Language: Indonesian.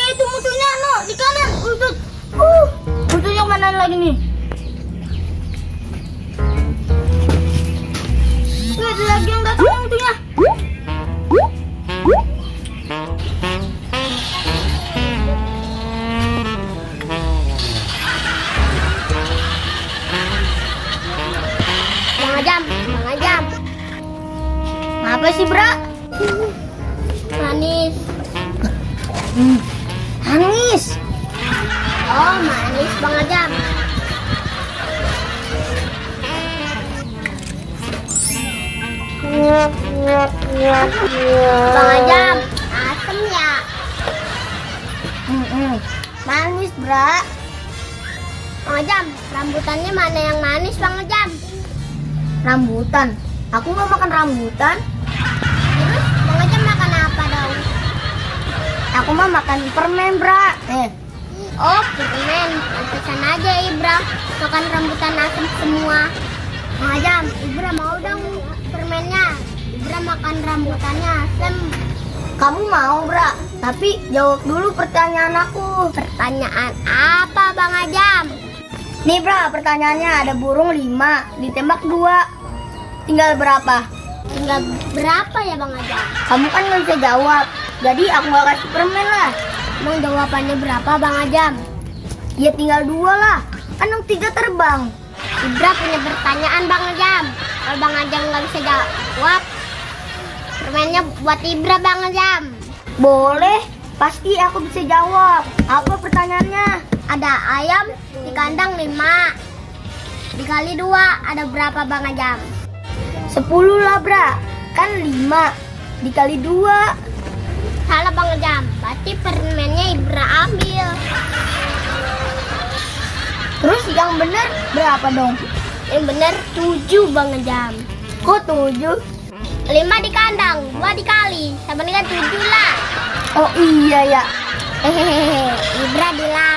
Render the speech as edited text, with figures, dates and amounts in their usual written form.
Itu musuhnya no di kanan. Musuhnya mana lagi nih? Ada lagi yang datang musuhnya. Bang Ajam. Apa sih, Bra? Manis. Manis. Oh, manis Bang Ajam. Bang Ajam, asem ya. Manis, Bra. Bang Ajam, rambutannya mana yang manis Bang Ajam? Rambutan. Aku nggak makan rambutan. Terus Bang Ajam makan apa dong? Aku mah makan permen, Bra. Oh, permen. Pantesan aja Ibra makan rambutan asem semua. Bang Ajam, Ibra mau dong permennya. Ibra makan rambutannya asem. Kamu mau, Bra? Tapi jawab dulu pertanyaan aku. Pertanyaan apa Bang Ajam? Nih, Bra, pertanyaannya ada burung 5, ditembak 2. Tinggal berapa? Tinggal berapa ya Bang Ajam? Kamu kan nggak bisa jawab. Jadi aku nggak kasih permen lah. Emang jawabannya berapa Bang Ajam? Ya tinggal 2 lah. Kan yang 3 terbang. Ibra punya pertanyaan Bang Ajam. Kalau Bang Ajam nggak bisa jawab, permennya buat Ibra Bang Ajam. Boleh, pasti aku bisa jawab. Apa pertanyaannya? Ada ayam di kandang 5. Dikali 2 ada berapa Bang Ajam? 10 lah, Bra. Kan 5 dikali 2. Salah Bang Ajam. Berarti permennya Ibra ambil. Terus yang benar berapa dong? Yang benar 7 Bang Ajam. Kok 7? 5 di kandang, 2 dikali. Sama dengan 7 lah. Oh iya ya. Hehehe, Ibra dilarang.